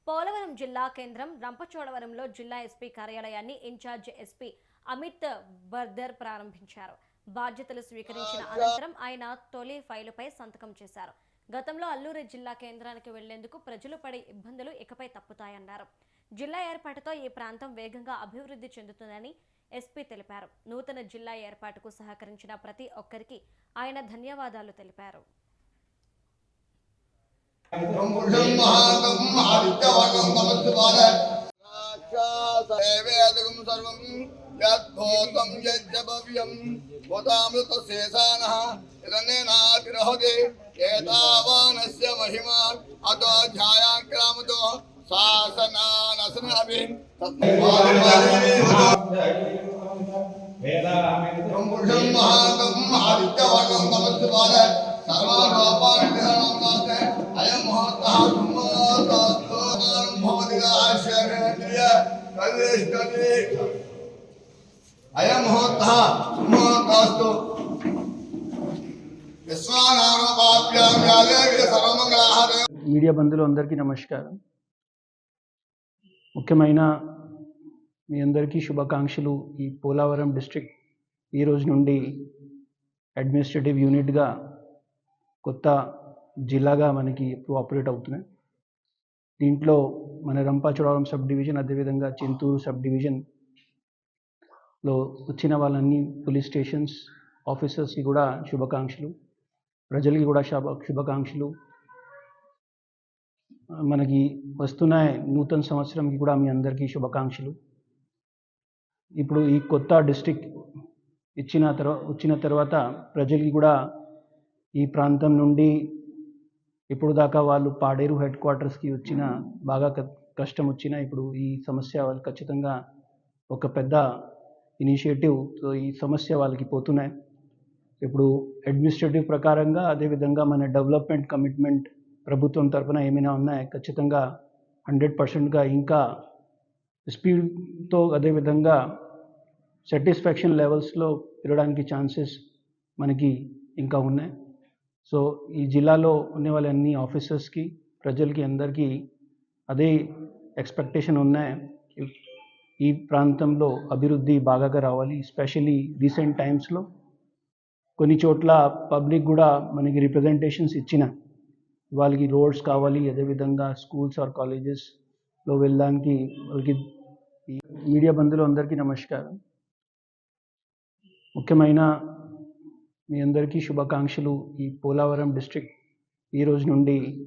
పోలవరం జిల్లా కేంద్రం రంపచోడవరంలో జిల్లా ఎస్పీ కార్యాలయాన్ని ఇన్ఛార్జ్ ఎస్పీ అమిత్ బర్దర్ ప్రారంభించారు. బాధ్యతలు స్వీకరించిన అనంతరం ఆయన తొలి ఫైలుపై సంతకం చేశారు. గతంలో అల్లూరి జిల్లా కేంద్రానికి వెళ్లేందుకు ప్రజలు పడే ఇబ్బందులు ఇకపై తప్పుతాయన్నారు. జిల్లా ఏర్పాటుతో ఈ ప్రాంతం వేగంగా అభివృద్ధి చెందుతుందని ఎస్పీ తెలిపారు. నూతన జిల్లా ఏర్పాటుకు సహకరించిన ప్రతి ఒక్కరికి ఆయన ధన్యవాదాలు తెలిపారు. महिमा अतो ध्यायाक्रामतो शासनानसनाभिं अयं मुहूर्तः మీడియా బంధువులు అందరికీ నమస్కారం. ముఖ్యమైన మీ అందరికీ శుభాకాంక్షలు. ఈ పోలవరం డిస్ట్రిక్ట్ ఈ రోజు నుండి అడ్మినిస్ట్రేటివ్ యూనిట్గా కొత్త జిల్లాగా మనకి ఆపరేట్ అవుతున్నాయి. దీంట్లో మన రంపచోడవరం సబ్ డివిజన్, అదేవిధంగా చింతూరు సబ్ డివిజన్లో వచ్చిన వాళ్ళన్ని పోలీస్ స్టేషన్స్ ఆఫీసర్స్కి కూడా శుభాకాంక్షలు, ప్రజలకి కూడా శుభాకాంక్షలు. మనకి వస్తున్న నూతన సంవత్సరంకి కూడా మీ అందరికీ శుభాకాంక్షలు. ఇప్పుడు ఈ కొత్త డిస్ట్రిక్ట్ వచ్చిన తర్వాత ప్రజలకి కూడా ఈ ప్రాంతం నుండి ఇప్పుడు దాకా వాళ్ళు పాడేరు హెడ్ క్వార్టర్స్కి వచ్చిన బాగా కష్టం వచ్చిన ఇప్పుడు ఈ సమస్య వాళ్ళు ఖచ్చితంగా ఒక పెద్ద ఇనిషియేటివ్తో ఈ సమస్య వాళ్ళకి పోతున్నాయి. ఇప్పుడు అడ్మినిస్ట్రేటివ్ ప్రకారంగా, అదేవిధంగా మన డెవలప్మెంట్ కమిట్మెంట్ ప్రభుత్వం తరఫున ఏమైనా ఉన్నాయి ఖచ్చితంగా 100%గా ఇంకా స్పీడ్తో, అదేవిధంగా సాటిస్ఫాక్షన్ లెవెల్స్లో పెరగడానికి ఛాన్సెస్ మనకి ఇంకా ఉన్నాయి. సో ఈ జిల్లాలో ఉన్న వాళ్ళన్ని ఆఫీసర్స్కి, ప్రజలకి అందరికీ అదే ఎక్స్పెక్టేషన్ ఉన్నాయి. ఈ ప్రాంతంలో అభివృద్ధి బాగా రావాలి. ఎస్పెషల్లీ రీసెంట్ టైమ్స్లో కొన్ని చోట్ల పబ్లిక్ కూడా మనకి రిప్రజెంటేషన్స్ ఇచ్చిన వాళ్ళకి రోడ్స్ కావాలి, అదేవిధంగా స్కూల్స్ ఆర్ కాలేజెస్లో వెళ్ళడానికి వాళ్ళకి. మీడియా బంధువులు అందరికీ నమస్కారం. ముఖ్యమైన మీ అందరికీ శుభాకాంక్షలు. ఈ పోలవరం డిస్ట్రిక్ట్ ఈ రోజు నుండి